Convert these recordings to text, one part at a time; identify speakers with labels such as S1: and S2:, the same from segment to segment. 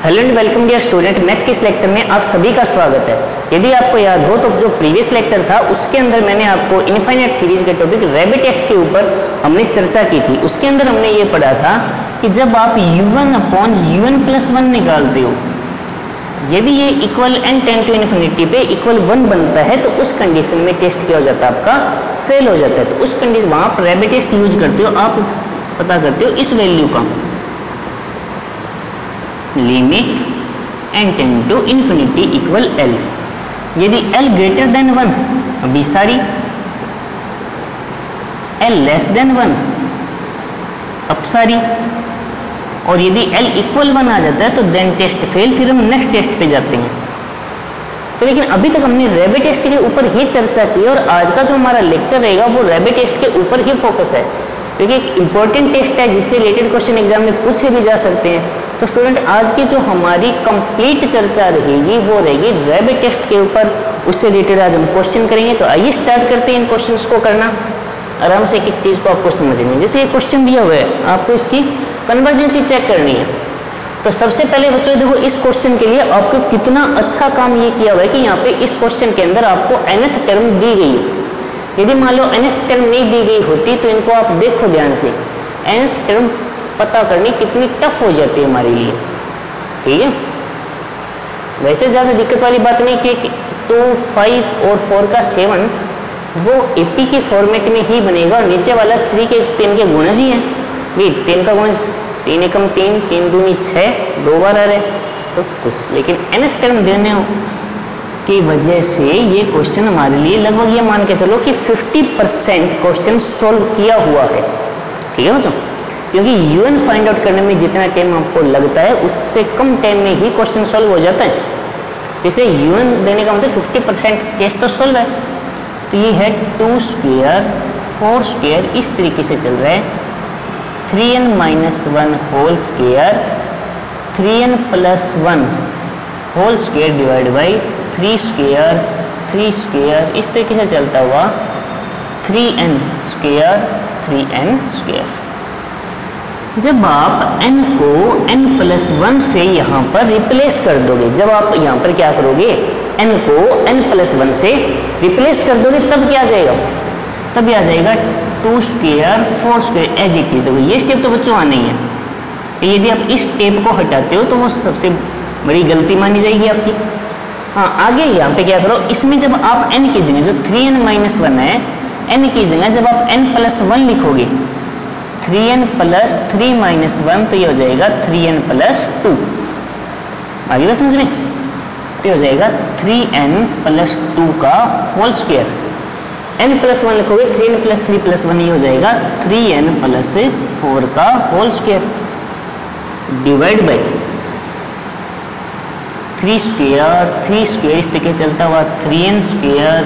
S1: Hello and welcome dear student, math के इस lecture में आप सभी का स्वागत है। यदि आपको याद हो तो जो प्रीवियस लेक्चर था उसके अंदर मैंने आपको इनफाइनाइट सीरीज के टॉपिक रैबिट टेस्ट के ऊपर हमने चर्चा की थी। उसके अंदर हमने ये पढ़ा था कि जब आप u1 अपॉन un+1 निकालते हो, यदि ये equal n tend to infinity पे इक्वल 1 बनता है तो उस कंडीशन में टेस्ट क्या हो जाता है, आपका फेल हो जाता है। तो उस कंडीशन वहाँ आप रैबिट टेस्ट यूज करते हो, आप पता करते हो इस वैल्यू का limit n tend to infinity equal l। यदि l ग्रेटर देन 1 अभी सारी, l लेस देन 1 अब सारी, और यदि l इक्वल 1 आ जाता है तो देन टेस्ट फेल, फिर हम नेक्स्ट टेस्ट पे जाते हैं। तो लेकिन अभी तक हमने रैबिट टेस्ट के ऊपर ही चर्चा की और आज का जो हमारा लेक्चर रहेगा वो रैबिट टेस्ट के ऊपर ही फोकस है, क्योंकि एक इंपॉर्टेंट टेस्ट है जिससे रिलेटेड क्वेश्चन एग्जाम में पूछे भी जा सकते हैं। तो स्टूडेंट आज की जो हमारी कंप्लीट चर्चा रहेगी वो रहेगी रैबिट टेस्ट के ऊपर, उससे रिलेटेड आज हम क्वेश्चन करेंगे। तो आइए स्टार्ट करते हैं इन क्वेश्चंस को करना। आराम से एक एक चीज़ को आपको समझनी है। जैसे ये क्वेश्चन दिया हुआ है, आपको इसकी कन्वर्जेंसी चेक करनी है। तो सबसे पहले बच्चों देखो, इस क्वेश्चन के लिए आपको कितना अच्छा काम ये किया हुआ है कि यहाँ पे इस क्वेश्चन के अंदर आपको nth टर्म दी गई है। यदि मान लो nth टर्म नहीं दी गई होती तो इनको आप देखो ध्यान से, nth टर्म पता करनी कितनी टफ हो जाती है हमारे लिए, ठीक है। वैसे ज़्यादा दिक्कत वाली बात नहीं कि 2, 5 और 4 का 7 वो एपी के फॉर्मेट में ही बनेगा और नीचे वाला 3 के 3 के गुणज ही हैं। भाई 3 का गुणज 3 एकम 3, 3 दूनी 6, 2 बार आ रहे तो कुछ, लेकिन nth टर्म देने की वजह से ये क्वेश्चन हमारे लिए लगभग ये मान के चलो कि 50% क्वेश्चन सॉल्व किया हुआ है, ठीक है बच्चों। क्योंकि un फाइंड आउट करने में जितना टाइम आपको लगता है उससे कम टाइम में ही क्वेश्चन सॉल्व हो जाता है, इसलिए un देने का मतलब 50% केस तो सॉल्व है। तो ये है 2 स्क्वायर 4 स्क्वायर इस तरीके से चल रहा है, 3n-1 whole square 3n+1 whole square divide by 3 square इस तरीके से चलता हुआ 3n स्क्वायर। जब आप n को n+1 से यहाँ पर रिप्लेस कर दोगे, जब आप यहाँ पर क्या करोगे, n को n+1 से रिप्लेस कर दोगे तब क्या आ जाएगा, तब आ जाएगा 2 square 4 square as it is. देखो ये स्टेप तो बच्चों आना ही है। यदि आप इस स्टेप को हटाते हो तो वो सबसे बड़ी गलती मानी जाएगी आपकी। हाँ, आगे यहाँ पे क्या करो, इसमें जब आप n की जगह, जो 3n-1 है, n की जगह जब आप n+1 लिखोगे, 3n+3-1 तो ये हो जाएगा 3n+2। आगे बात समझ में, तो हो जाएगा 3n+2 का होल स्क्वायर। n+1 लिखोगे 3n+3+1 ये हो जाएगा 3n+4 का whole square divide by 3 square इस तरीके चलता हुआ 3n स्क्वायर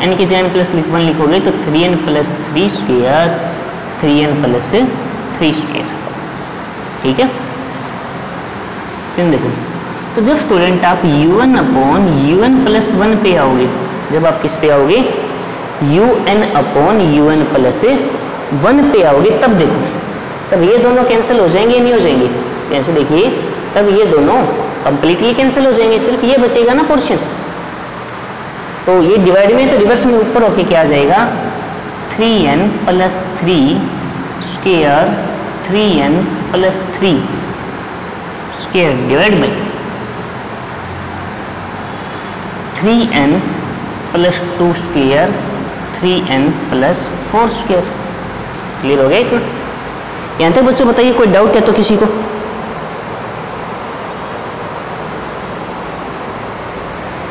S1: n की जगह n+1 लिखोगे तो 3n+3 स्क्वायर 3n+3 स्क्वायर, ठीक है। तुम देखो, तो जब स्टूडेंट आप un अपॉन un+1 पे आओगे, जब आप किस पे आओगे, un अपॉन un+1 पे आओगे, तब देखो, तब ये दोनों कैंसिल हो जाएंगे, नहीं हो जाएंगे, कैसे देखिए, तब ये दोनों कंप्लीटली कैंसिल हो जाएंगे, सिर्फ ये बचेगा ना पोर्शन। तो ये डिवाइड में तो रिवर्स में ऊपर होके क्या आ जाएगा, 3n+3 square 3n+3 square divide by 3n+2 square 3n+4 square. Clear हो गया इतना? यहाँ तक बच्चों बताइए, कोई डाउट है तो किसी को?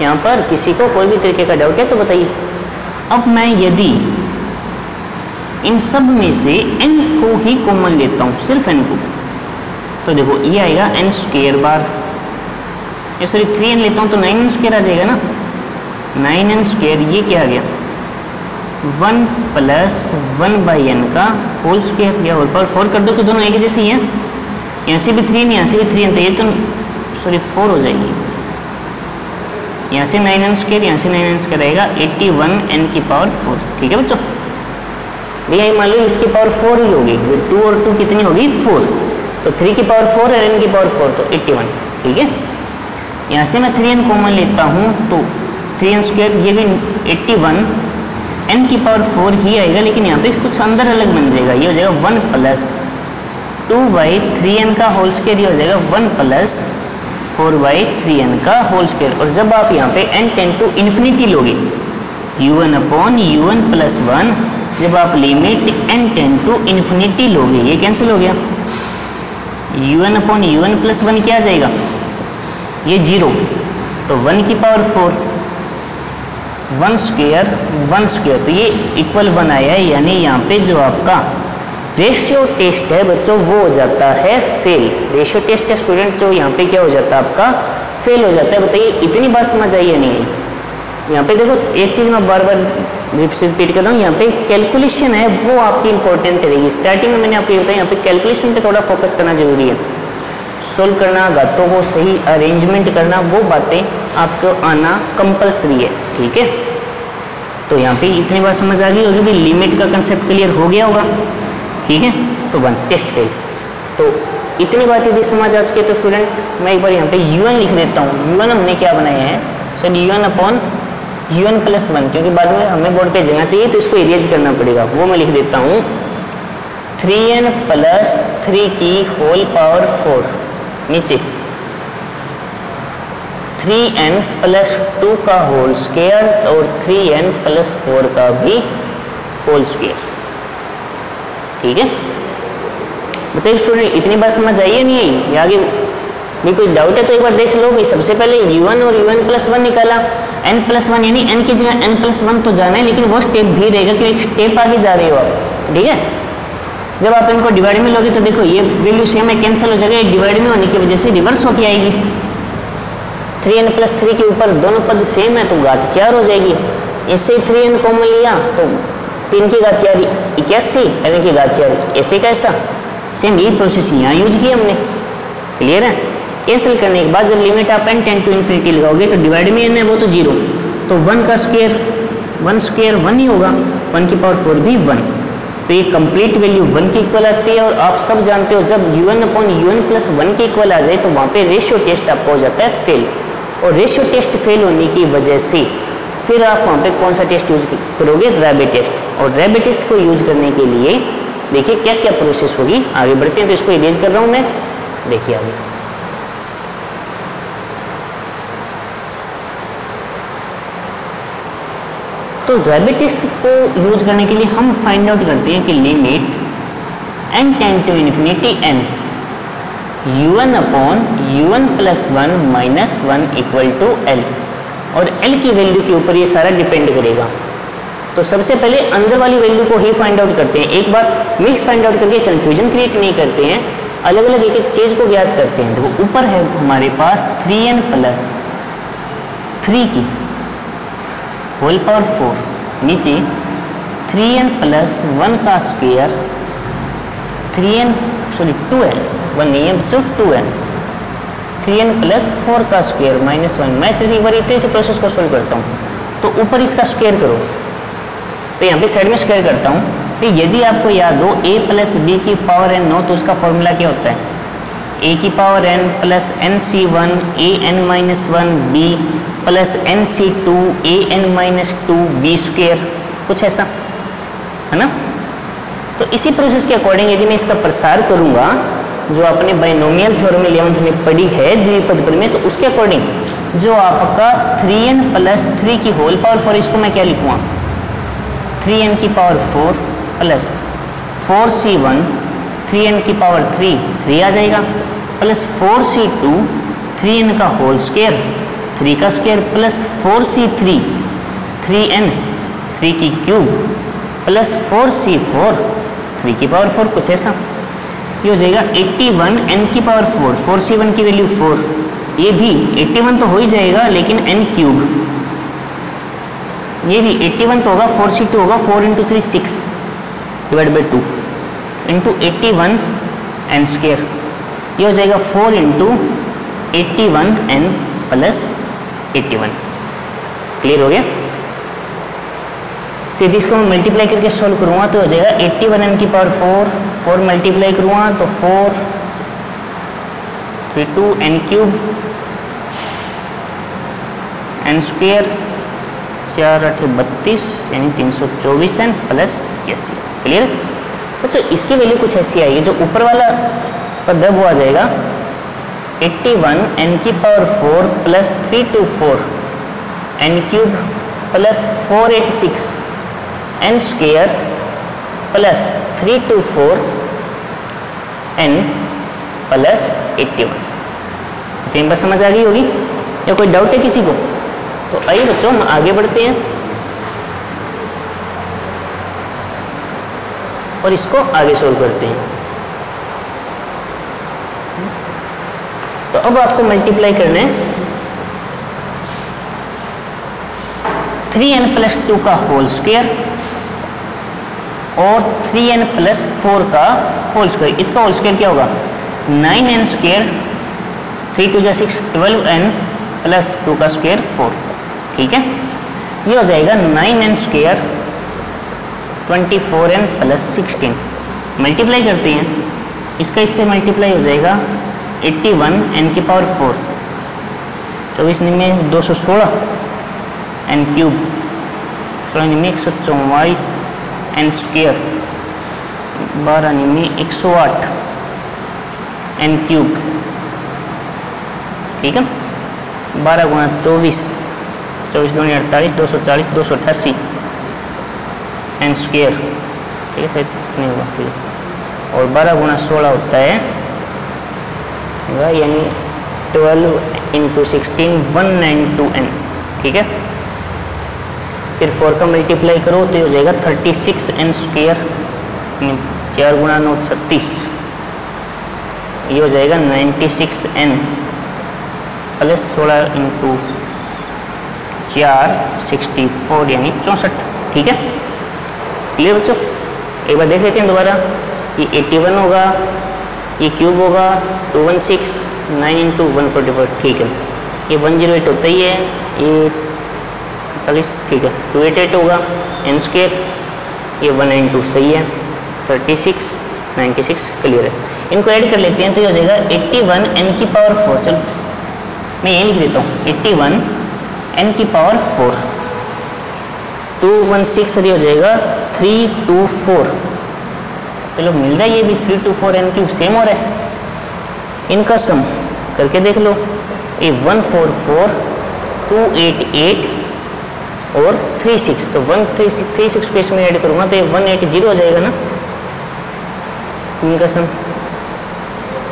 S1: यहाँ पर किसी को कोई भी तरीके का डाउट है तो बताइए। अब मैं यदि इन सब में से n को ही कॉमन लेता हूँ, सिर्फ n को, तो देखो ये आएगा n स्क्वायर बार, ये सॉरी 3n लेता हूँ तो 9n स्क्वायर आ जाएगा ना, 9n स्क्वायर ये क्या आ गया, 1+1/n का होल स्क्वायर, या होल पावर 4 कर दो कि दोनों एक जैसे ही हैं, यहाँ से भी 3n यहाँ से भी 3n, तो ये तो सॉरी 4 हो जाएगी, यहाँ से 9n स्क्वायर यहाँ से 9n स्क्वायर रहेगा 81n⁴, ठीक है बच्चों। भैया मान लो इसकी पावर 4 ही होगी, 2 और 2 कितनी होगी 4, तो 3 की पावर 4 और n की पावर 4 तो 81, ठीक है। यहाँ से मैं 3n कॉमन लेता हूँ तो 3n स्क्वायर ये भी 81, n की पावर 4 ही आएगा, लेकिन यहाँ पे कुछ अंदर अलग बन जाएगा, ये हो जाएगा 1 प्लस 2/3n का होल स्क्वायर, ये हो जाएगा 1 प्लस 4/3n का होल स्क्वायर। और जब आप यहाँ पे n टेंड टू इन्फिनिटी लोगे u1 अपॉन u1 प्लस 1, जब आप limit n tend to infinity लोगे ये कैंसिल हो गया, u1 अपॉन u1 प्लस 1 क्या आ जाएगा, ये 0, तो 1 की पावर 4 1 स्क्वायर, तो ये इक्वल 1 आया है, यानी यहाँ पे जो आपका रेशियो टेस्ट है बच्चों वो हो जाता है फेल। रेशियो टेस्ट है स्टूडेंट जो यहाँ पे क्या हो जाता है आपका फेल हो जाता है। बताइए इतनी बात समझ आई या नहीं आई? यहाँ पे देखो एक चीज़ मैं बार बार रिपीट कर रहा हूँ, यहाँ पे कैलकुलेशन है वो आपकी इंपॉर्टेंट रहेगी। स्टार्टिंग में मैंने आपको बताया यहाँ पे कैलकुलेशन पे थोड़ा फोकस करना जरूरी है, सोल्व करना, घातों को सही अरेंजमेंट करना, वो बातें आपको आना कंपलसरी है, ठीक है। तो यहाँ पे इतनी बात समझ आ गई होगी भी, लिमिट का कंसेप्ट क्लियर हो गया होगा, ठीक है। तो 1 टेस्ट फेल। तो इतनी बात यदि समझ आ चुकी है तो स्टूडेंट मैं एक बार यहाँ पे u1 लिख देता हूँ। u1 हमने क्या बनाया है sir, u1 upon u1 plus 1, क्योंकि बाद में हमें बोर्ड पे जाना चाहिए तो इसको इरेज करना पड़ेगा, वो मैं लिख देता हूँ 3n प्लस 3 की होल पावर 4, नीचे 3n प्लस 2 का होल स्क्वायर और 3n प्लस 4 का भी होल स्क्वायर, ठीक है। बताइए स्टूडेंट इतनी बात समझ आई है नहीं आई? आगे भी कोई डाउट है तो एक बार देख लो भाई। सबसे पहले u1 और u1 प्लस 1 निकाला, n प्लस 1 यानी n की जगह n प्लस 1 तो जाना है, लेकिन वो स्टेप भी रहेगा कि एक स्टेप आगे जा रहे हो आप, ठीक है। जब आप इनको डिवाइड में लोगे तो देखो ये वैल्यू सेम है, कैंसिल हो जाएगा, डिवाइड में होने की वजह से रिवर्स होके आएगी। 3n प्लस 3 के ऊपर दोनों पद सेम है तो घात 4 हो जाएगी। इससे 3n कॉमन लिया तो 3 की घात 4 81, n की घात 4, ऐसे कैसा सेम यही प्रोसेस यहाँ यूज किया हमने, क्लियर है। कैंसिल करने के बाद जब लिमिट आप n टेंड टू इन्फिनिटी लगाओगे तो डिवाइड में n है वो तो 0, तो 1 का स्क्वायर 1 ही होगा, 1 की पावर 4 भी 1, तो ये कंप्लीट वैल्यू 1 के इक्वल आती है। और आप सब जानते हो जब u1 अपॉन u1 प्लस 1 के इक्वल आ जाए तो वहाँ पे रेशियो टेस्ट आपका हो जाता है फेल, और रेशियो टेस्ट फेल होने की वजह से फिर आप वहाँ पे कौन सा टेस्ट यूज करोगे, रैबिट टेस्ट। और रैबिट टेस्ट को यूज करने के लिए देखिए क्या क्या प्रोसेस होगी, आगे बढ़ते हैं। तो इसको इरेज कर रहा हूँ मैं, देखिए आगे। तो रैबिट टेस्ट को यूज करने के लिए हम फाइंड आउट करते हैं कि limit n tend to infinity n u1 upon u1 plus 1 minus 1 equal to l, और l की वैल्यू के ऊपर ये सारा डिपेंड करेगा। तो सबसे पहले अंदर वाली वैल्यू को ही फाइंड आउट करते हैं, एक बार मिक्स फाइंड आउट करके कंफ्यूजन क्रिएट नहीं करते हैं, अलग अलग एक एक चीज़ को ज्ञात करते हैं। देखो ऊपर है हमारे पास 3n प्लस 3 की होल पावर 4, नीचे 3n प्लस 1 का स्क्वायर 2n 1 नहीं है बच्चों 2n 3n प्लस 4 का स्क्वायर माइनस 1। मैं सिर्फ एक बार इतने से प्रोसेस को सोल्व करता हूँ, तो ऊपर इसका स्क्वायर करो, तो यहाँ पे साइड में स्क्वायर करता हूँ। तो यदि आपको याद हो a प्लस बी की पावर n हो तो उसका फॉर्मूला क्या होता है, a की power n plus nc1 an minus 1 b plus nc2 an minus 2 b square, कुछ ऐसा है ना। तो इसी प्रोसेस के अकॉर्डिंग यदि मैं इसका प्रसार करूँगा जो आपने बाइनोमियल थ्योरम 11th में पढ़ी है द्विपद में, तो उसके अकॉर्डिंग जो आपका 3n प्लस 3 की होल पावर 4, इसको मैं क्या लिखूँगा 3n की पावर 4 प्लस 4c1 3n की पावर 3 आ जाएगा, प्लस 4c2 3n का होल स्क्वायर 3 का स्क्वायर प्लस 4c3 3n 3 की क्यूब प्लस 4c4 3 की पावर 4, कुछ ऐसा। ये हो जाएगा 81 n की पावर 4, 4c1 की वैल्यू 4, ये भी 81 तो हो ही जाएगा लेकिन n क्यूब, ये भी 81 तो होगा, 4c2 होगा 4 into 3 6 divide by 2 into 81 n square, ये हो जाएगा 4 इंटू 81 n प्लस 81। क्लियर हो गया। तो यदि इसको मैं मल्टीप्लाई करके सॉल्व करूँगा तो हो जाएगा 81 n की पावर 4 मल्टीप्लाई करूँगा तो 4 32n क्यूब n स्क्वेयर 4 8 32 यानी 324n प्लस 81। क्लियर? तो इसकी वैल्यू कुछ ऐसी आएगी, जो ऊपर वाला पद वो आ जाएगा 81n की power 4 plus 324 n cube plus 486 n square plus 324 n plus 81। तीन बार समझ आ गई होगी या कोई डाउट है किसी को? तो आइए बच्चों हम आगे बढ़ते हैं और इसको आगे सोल्व करते हैं। तो अब आपको मल्टीप्लाई करना है 3n प्लस 2 का होल स्क्वायर और 3n प्लस 4 का होल स्क्वायर। इसका होल स्क्वायर क्या होगा? 9n स्क्वायर 3 2 6 12n प्लस 2 का स्क्वायर 4। ठीक है, ये हो जाएगा 9n square 24n plus 16। Multiply करते हैं, इसका इससे मल्टीप्लाई हो जाएगा 81n की पावर 4 24 में 216 n क्यूब 16 में 144 n स्क्वायर 12 में 108 n क्यूब। ठीक है, 12 गुणा 24 24 दूनी 48 240 288 n स्क्वायर। ठीक है, शायद इतने होगा। ठीक है, और 12 गुणा 16 होता है यानी 12 इंटू 16 192n। ठीक है, फिर 4 का मल्टीप्लाई करो तो ये हो जाएगा 36n स्क्वायर 4 गुणा 9 36। ये हो जाएगा 96n प्लस 16 इंटू 4 64 यानी 64। ठीक है, क्लियर बच्चों? एक बार देख लेते हैं दोबारा। ये 81 होगा, ये क्यूब होगा 216 9 इंटू 144। ठीक है, ये 108 होता ही है, ये 40। ठीक है, 288 होगा n स्क्वायर, ये 192 सही है 36 96। क्लियर है, इनको ऐड कर लेते हैं तो ये हो जाएगा 81n की पावर 4। चलो मैं ये लिख देता हूँ 81n की पावर 4 216 और ये हो जाएगा 324। चलो मिल रहा है, ये भी 324 n क्यूब सेम हो रहा है। इनका सम करके देख लो, ये 144 288 और 36। तो 136 को इसमें ऐड करूँगा तो ये 180 हो जाएगा ना। इनका सम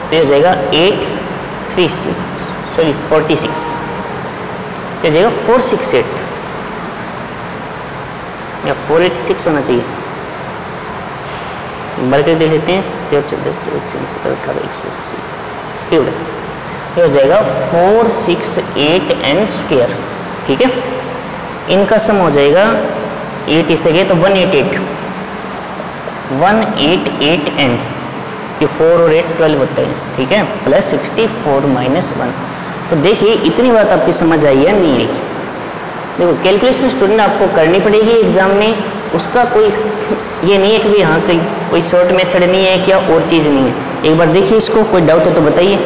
S1: तो ये हो जाएगा 46 हो जाएगा 468 या 486 होना चाहिए। बार कर देख लेते हैं 4 10 17 18 180। ठीक है, ये हो जाएगा 468n स्क्वायर। ठीक है, इनका सम हो जाएगा 8 से गए तो 188n कि 4 और 8 12 होता है। ठीक है, प्लस 64 माइनस 1। तो देखिए इतनी बात आपकी समझ आई है नहीं आएगी? देखो कैलकुलेशन स्टूडेंट आपको करनी पड़ेगी एग्जाम में, उसका कोई ये नहीं है कि भाई हाँ कोई शॉर्ट मेथड नहीं है क्या और चीज़ नहीं है। एक बार देखिए इसको, कोई डाउट है तो बताइए।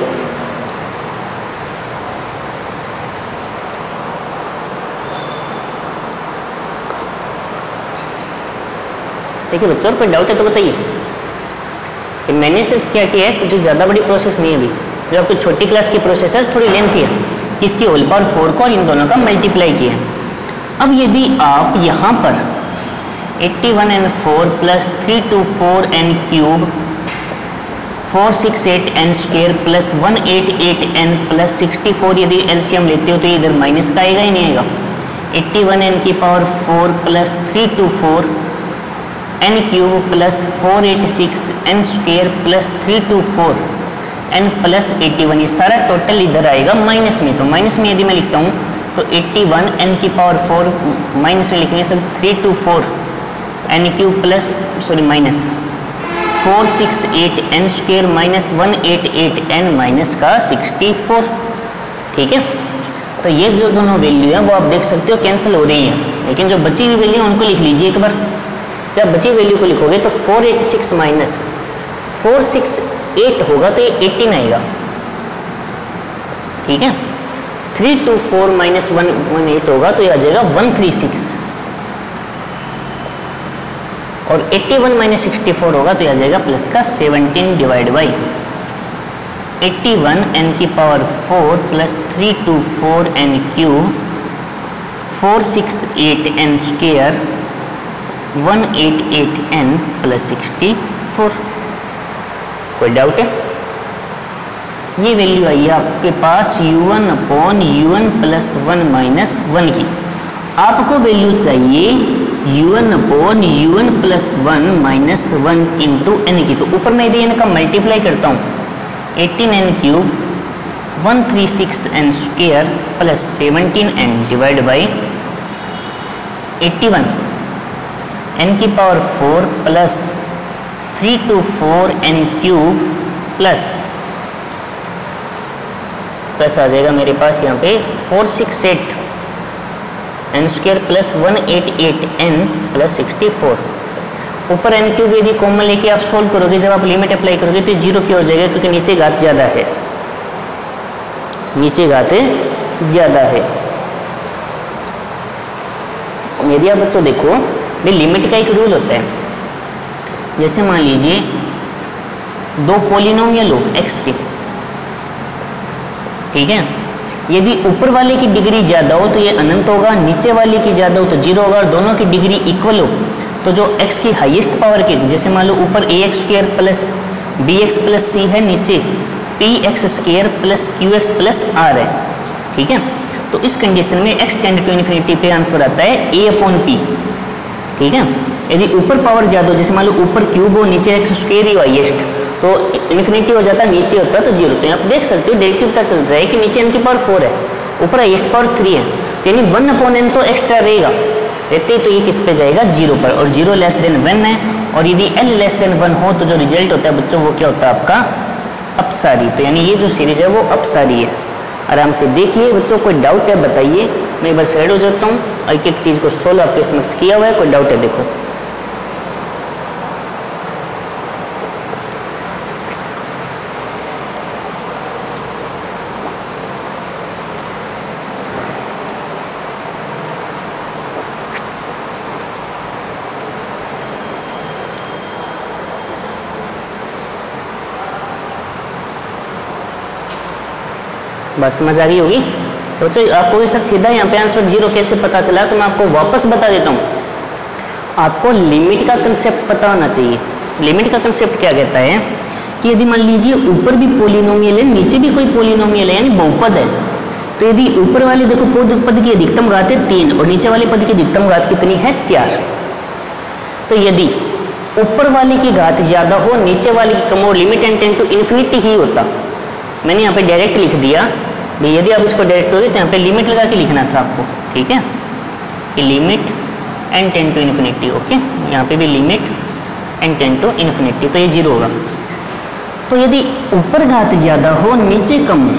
S1: देखिए बच्चों, कोई डाउट है तो बताइए। मैंने सिर्फ क्या किया है, जो ज़्यादा बड़ी प्रोसेस नहीं है अभी, जो आपकी छोटी क्लास की प्रोसेस है थोड़ी लेंथी है, इसकी होल पावर 4 को और इन दोनों का मल्टीप्लाई किया है। अब यदि आप यहाँ पर 81n 4 plus 324n cube 468n square plus 188n plus 64 यदि एलसीएम लेते हो तो ये इधर माइनस का आएगा ही नहीं आएगा। 81n की power 4 plus 324 n cube plus 486n square plus 324 n plus 81, ये सारा टोटल इधर आएगा माइनस में। तो माइनस में यदि मैं लिखता हूँ तो 81n की पावर 4 माइनस में लिखेंगे सब 324 n cube plus minus 468n square minus 188n minus का 64। ठीक है, तो ये जो दोनों वैल्यू हैं वो आप देख सकते हो कैंसिल हो रही हैं, लेकिन जो बची हुई वैल्यू है उनको लिख लीजिए एक बार। जब बची वैल्यू को लिखोगे तो 486 माइनस 468 होगा तो ये 18 आएगा। ठीक है। 324 माइनस 118 होगा तो ये आ जाएगा 136, और 81 माइनस 64 होगा तो ये आ जाएगा प्लस का 17 डिवाइड बाई 81 n की power 4 plus 324 n cube 468 n square 188 n plus 64। कोई डाउट है? ये वैल्यू आई है आपके पास u1 upon u1 plus 1 minus 1 की। आपको वैल्यू चाहिए u1 upon u1 plus 1 minus 1 into n की। तो ऊपर मैं यदि इनका मल्टीप्लाई करता हूँ 18n cube 136n square plus 17n divide by 81 n की power 4 plus 324n cube plus आ जाएगा मेरे पास यहाँ पे 468 n square plus 188 n plus 64। ऊपर n क्यूब यदि कॉमन लेके आप सोल्व करोगे, जब आप लिमिट अप्लाई करोगे तो जीरो की हो जाएगा, क्योंकि नीचे घात ज़्यादा है, नीचे घात ज़्यादा है। यदि आप बच्चों देखो भाई लिमिट का एक रूल होता है, जैसे मान लीजिए दो पॉलिनोमियल हो x के, ठीक है। यदि ऊपर वाले की डिग्री ज़्यादा हो तो ये अनंत होगा, नीचे वाले की ज़्यादा हो तो जीरो होगा, और दोनों की डिग्री इक्वल हो तो जो x की हाईएस्ट पावर के, जैसे मान लो ऊपर ax square plus bx plus c है, नीचे px square plus qx plus r है, ठीक है। तो इस कंडीशन में x टेंड टू इन्फिनिटी पे आंसर आता है a अपॉन p, ठीक है। यदि ऊपर पावर ज़्यादा हो, जैसे मान लो ऊपर क्यूब हो नीचे x स्क्वायर ही हो हाईएस्ट, तो इन्फिनिटी हो जाता है, नीचे होता है तो जीरो। तो आप देख सकते हो डेल्टा पता चल रहा है कि नीचे n की पावर 4 है, ऊपर हाईएस्ट पावर 3 है, तो यानी 1 अपॉन n तो एक्स्ट्रा रहेगा, रहते तो ये किस पे जाएगा, जीरो पर, और जीरो लेस देन 1 है। और यदि l लेस देन 1 हो तो जो रिजल्ट होता है बच्चों वो क्या होता है आपका, अपसारी। तो यानी ये जो सीरीज है वो अपसारी है। आराम से देखिए बच्चों, कोई डाउट है बताइए, मैं एक बार साइड हो जाता हूँ, एक एक चीज़ को सोल्व आपके समक्ष किया हुआ है, कोई डाउट है देखो। बस समझ आ गई होगी तो आपको ये सर सीधा यहाँ पे आंसर जीरो कैसे पता चला, तो मैं आपको वापस बता देता हूँ। आपको लिमिट का कंसेप्ट पता होना चाहिए। लिमिट का कंसेप्ट क्या कहता है कि यदि मान लीजिए ऊपर भी पॉलिनोमियल है, नीचे भी कोई पॉलिनोमियल है, यानी बहुपद है, तो यदि ऊपर वाले देखो पद की अधिकतम घात है 3 और नीचे वाले पद की अधिकतम घात कितनी है 4, तो यदि ऊपर वाले की घात ज़्यादा हो नीचे वाले की कम हो, limit n tend to infinity ही होता। मैंने यहाँ पे डायरेक्ट लिख दिया भाई, यदि आप इसको डायरेक्ट करोगे तो यहाँ पे लिमिट लगा के लिखना था आपको, ठीक है, कि limit n tend to infinity, okay. यहाँ पे भी limit n tend to infinity, तो ये जीरो होगा। तो यदि ऊपर घात ज़्यादा हो नीचे कम हो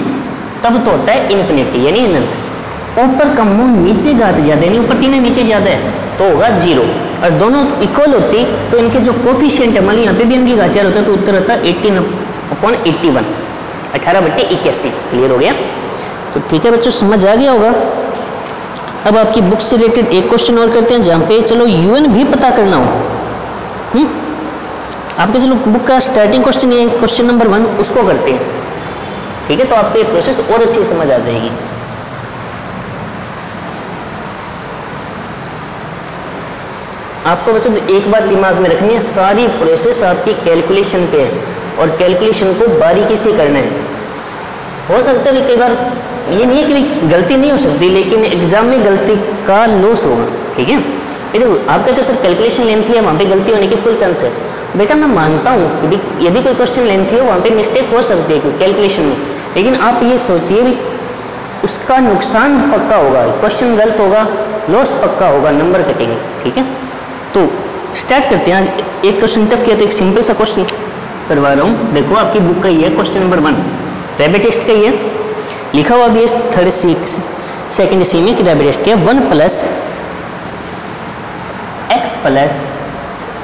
S1: तब तो होता है इन्फिनिटी यानी अनंत। ऊपर कम हो नीचे घात ज़्यादा यानी ऊपर 3 है नीचे ज़्यादा है तो होगा जीरो। और दोनों इक्वल होती तो इनके जो कोफिशिएंट है, मान ली यहाँ पे भी इनकी घात 4 होता है तो उत्तर होता है 18/81, 18/81। क्लियर हो गया? तो ठीक है बच्चों, समझ आ गया होगा। अब आपकी बुक से रिलेटेड एक क्वेश्चन और करते हैं जहाँ पे चलो यूएन भी पता करना हो। आपके चलो बुक का स्टार्टिंग क्वेश्चन ये क्वेश्चन नंबर 1 उसको करते हैं, ठीक है। तो आपको ये प्रोसेस और अच्छी समझ आ जाएगी। आपको बच्चों एक बात दिमाग में रखनी है, सारी प्रोसेस आपकी कैलकुलेशन पे है और कैलकुलेशन को बारीकी से करना है। हो सकता है कई बार ये नहीं है कि गलती नहीं हो सकती, लेकिन एग्जाम में गलती का लॉस होगा, ठीक है। देखो आप कहते हो सर कैलकुलेशन लेंथी है, वहाँ पे गलती होने की फुल चांस है। बेटा मैं मानता हूँ कि यदि कोई क्वेश्चन लेंथी है वहाँ पे मिस्टेक हो सकती है कैलकुलेशन में, लेकिन आप ये सोचिए भी उसका नुकसान पक्का होगा, क्वेश्चन गलत होगा, लॉस पक्का होगा, नंबर कटेंगे, ठीक है। तो स्टार्ट करते हैं। आज एक क्वेश्चन टफ किया तो एक सिंपल सा क्वेश्चन करवा रहा हूँ। देखो आपकी बुक का ही है क्वेश्चन नंबर 1, रैबिट टेस्ट का ही है, लिखा हुआ भी है थर्ड सेकेंड सी में कि रैबिट टेस्ट क्या 1 +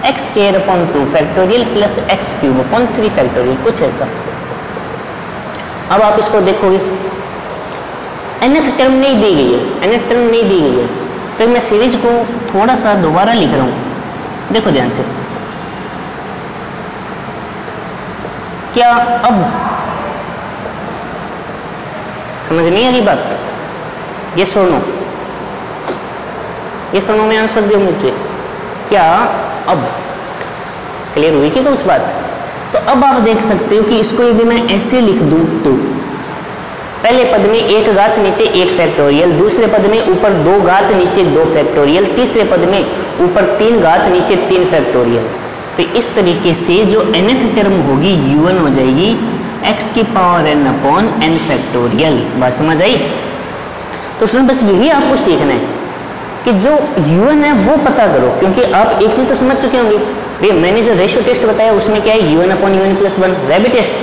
S1: x square upon 2 factorial plus x cube upon 3 factorial, कुछ ऐसा। अब आप इसको देखोगे nth टर्म नहीं दी गई है, nth टर्म नहीं दी गई है, तो मैं सीरीज को थोड़ा सा दोबारा लिख रहा हूँ, देखो ध्यान से। क्या अब समझ नहीं आ रही बात? ये सुनो, ये सुनो में आंसर दो मुझे। क्या अब क्लियर हुई कि कुछ बात? तो अब आप देख सकते हो कि इसको यदि मैं ऐसे लिख दूं तो पहले पद में 1 घात नीचे 1 फैक्टोरियल, दूसरे पद में ऊपर 2 घात नीचे 2 फैक्टोरियल, तीसरे पद में ऊपर 3 घात नीचे 3 फैक्टोरियल। तो इस तरीके से जो nth टर्म होगी u1 हो जाएगी x की power n upon n factorial. बात समझ आई? तो सुनो, बस यही आपको सीखना है कि जो u1 है वो पता करो, क्योंकि आप एक चीज तो समझ चुके होंगे भैया, मैंने जो रेशियो टेस्ट बताया उसमें क्या है, u1 upon u1 plus 1 Raabe's test,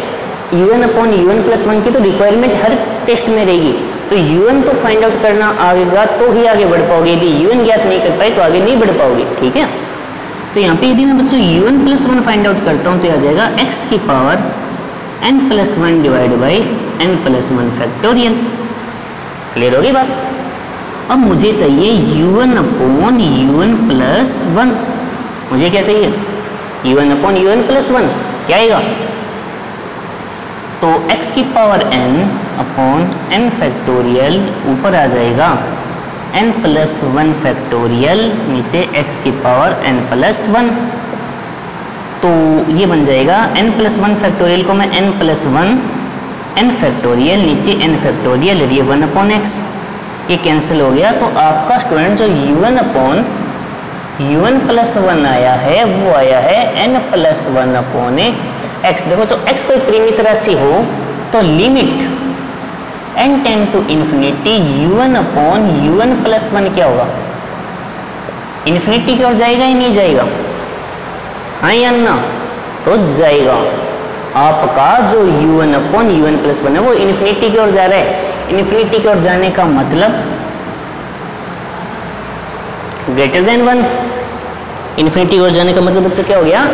S1: u1 upon u1 plus 1 की तो रिक्वायरमेंट हर टेस्ट में रहेगी। तो u1 तो फाइंड आउट करना आएगा तो ही आगे बढ़ पाओगे, यदि u1 ज्ञात नहीं कर पाए तो आगे नहीं बढ़ पाओगे। ठीक है, तो यहाँ पे यदि मैं बच्चों u1 प्लस 1 फाइंड आउट करता हूँ तो आ जाएगा x की power n plus 1 divide by n plus 1 factorial. Clear होगी बात? अब मुझे चाहिए u1 अपॉन u1 प्लस 1। मुझे क्या चाहिए? u1 अपॉन u1 प्लस 1 क्या आएगा? तो x की power n upon n factorial ऊपर आ जाएगा n प्लस 1 फैक्टोरियल, नीचे x की पावर n प्लस 1। तो ये बन जाएगा n प्लस 1 फैक्टोरियल को मैं n प्लस 1 n फैक्टोरियल, नीचे n फैक्टोरियल, ये 1 अपॉन x, ये कैंसिल हो गया। तो आपका स्टूडेंट जो u1 अपॉन u1 प्लस 1 आया है वो आया है n प्लस 1 अपॉन x। देखो तो x कोई परिमित राशि हो तो limit n tend to infinity u1 upon u1 plus 1 क्या होगा? इन्फिनिटी की ओर जाएगा या नहीं जाएगा? हाँ या ना? तो जाएगा। आपका जो u1 अपॉन u1 प्लस 1 है वो इन्फिनिटी की ओर जा रहा है। इन्फिनिटी की ओर जाने का मतलब ग्रेटर देन 1। इन्फिनिटी की ओर जाने का मतलब बच्चों क्या हो गया?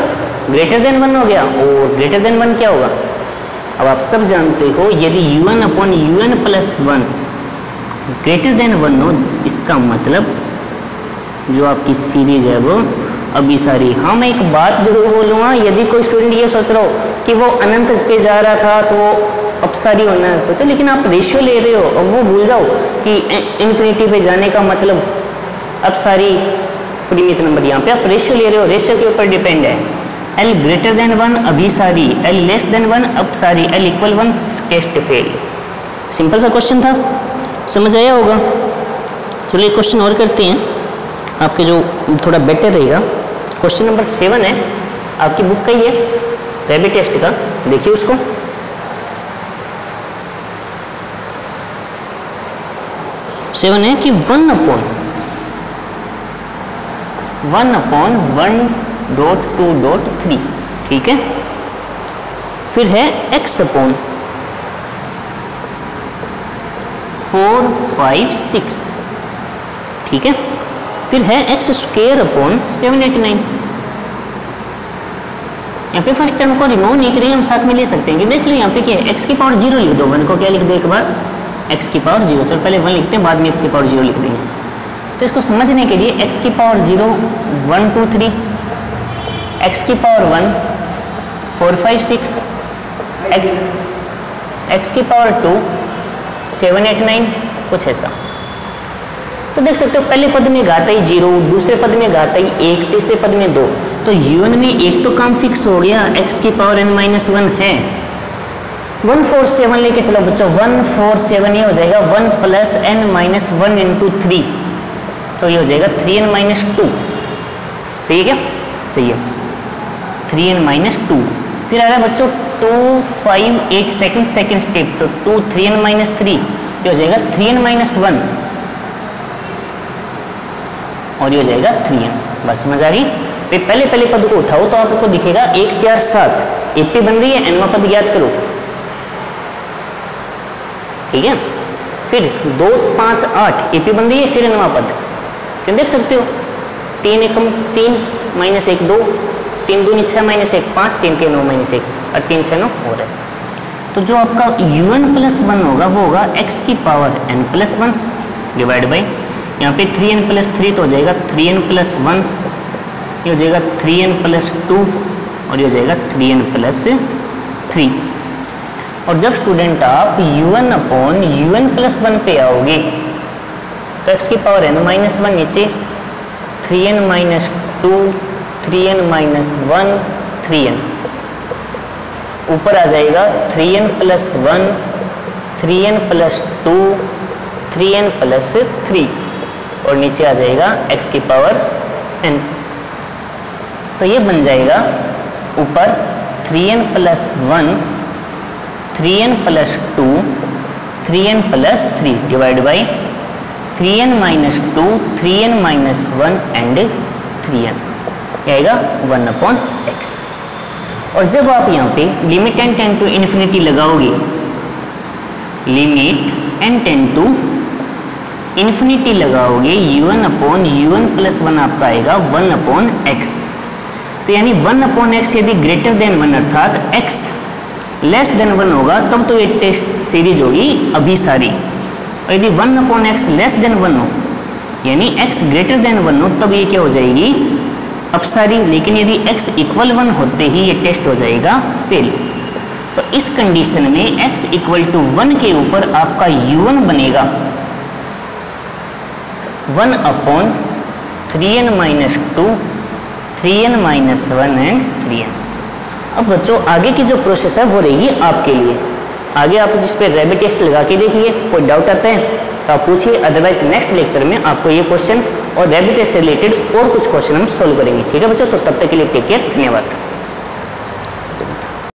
S1: ग्रेटर देन 1 हो गया। और ग्रेटर देन 1 क्या होगा? अब आप सब जानते हो यदि u1 upon un plus 1 greater than 1 हो, इसका मतलब जो आपकी सीरीज है वो अभी सारी। हाँ, मैं एक बात जरूर बोलूँगा, यदि कोई स्टूडेंट ये सोच रहा हो कि वो अनंत पे जा रहा था तो अब सारी होना है, तो लेकिन आप रेशियो ले रहे हो, अब वो भूल जाओ कि इन्फिनिटी पे जाने का मतलब अब सारी परिमित नंबर। यहाँ पे आप रेशियो ले रहे हो, रेशियो के ऊपर डिपेंड है। L ग्रेटर देन 1 अभी सारी, L लेस देन 1 अब sorry, L equal 1 test fail. Simple सा क्वेश्चन था, समझ आया होगा। चलिए क्वेश्चन और करते हैं, आपके जो थोड़ा बेटर रहेगा। क्वेश्चन नंबर 7 है, आपकी बुक का ही है, रैबिट टेस्ट का, देखिए उसको। सेवन है कि 1 अपॉन 1.2.3, ठीक है। फिर है x अपॉन 4, 5, 6, ठीक है। फिर है x स्क्वायर अपॉन 7, 8, 9। यहाँ पे फर्स्ट टर्म को रिमूव नहीं करेंगे, हम साथ में ले सकते हैं कि देख लो यहाँ पे क्या है, x की पावर 0 लिख दो, 1 को क्या लिख दो एक बार, x की पावर 0। चलो पहले 1 लिखते हैं, बाद में x की पावर 0 लिख देंगे। तो इसको समझने के लिए x की पावर 0 1, 2, 3, x की पावर 1 4, 5, 6, x की पावर 2 7, 8, 9, कुछ ऐसा। तो देख सकते हो पहले पद में घाताई 0, दूसरे पद में घाताई 1, तीसरे पद में 2। तो u1 में एक तो काम फिक्स हो गया, x की पावर n-1 है। 1, 4, 7 लेके चलो बच्चों, 1, 4, 7 ये हो जाएगा 1 प्लस n-1 इंटू 3, तो ये हो जाएगा 3n-2। सही है क्या? सही है, 3n-2। फिर आ रहा है बच्चों 2, 5, 8 सेकेंड स्टेप, तो 2, 3n-3 ये हो जाएगा 3n-1 और ये हो जाएगा 3n। बस समझ आ गई? पहले पद को उठाओ तो आपको दिखेगा 1, 4, 7 एपी बन रही है, एनवा पद याद करो, ठीक है। फिर 2, 5, 8 एपी बन रही है, फिर एनवा पद क्यों देख सकते हो, 3 एकम 3 माइनस 1 2, 3 दूनी 6 माइनस 1 5, 3 के 9 माइनस 1 और 3 से 9 हो रहा है। तो जो आपका un+1 होगा वो होगा x की पावर n+1 डिवाइड बाई यहाँ पे 3n+3 तो हो जाएगा 3n+1, ये हो जाएगा 3n+2 और ये हो जाएगा 3n+3। और जब स्टूडेंट आप un/un+1 पे आओगे तो x की पावर n-1 नीचे 3n-2 3n-1 3n, ऊपर आ जाएगा 3n+1 3n+2 3n+3 और नीचे आ जाएगा x की पावर n। तो ये बन जाएगा ऊपर 3n+1 3n+2 3n+3 divide by 3n-2 3n-1 and 3n, आएगा 1/x। और जब आप यहाँ पे limit n tend to infinity लगाओगे, limit n tend to infinity लगाओगे, un/un+1 आपका आएगा 1/x। तो यानी 1/x यदि ग्रेटर देन 1 अर्थात x लेस देन 1 होगा तब तो ये टेस्ट सीरीज होगी अभिसारी, और यदि 1/x लेस देन 1 हो यानी x ग्रेटर देन 1 हो तब ये क्या हो जाएगी अपसारी। लेकिन यदि x इक्वल 1 होते ही ये टेस्ट हो जाएगा फेल। तो इस कंडीशन में x इक्वल टू 1 के ऊपर आपका u1 बनेगा 1/3n-2 3n-1 एंड 3n। अब बच्चों आगे की जो प्रोसेस है वो रहेगी आपके लिए, आगे आप जिस पे रैबिट टेस्ट लगा के देखिए, कोई डाउट आता है तो आप पूछिए, अदरवाइज नेक्स्ट लेक्चर में आपको ये क्वेश्चन और रैबिट टेस्ट से रिलेटेड और कुछ क्वेश्चन हम सोल्व करेंगे। ठीक है बच्चों, तो तब तक के लिए टेक केयर, धन्यवाद।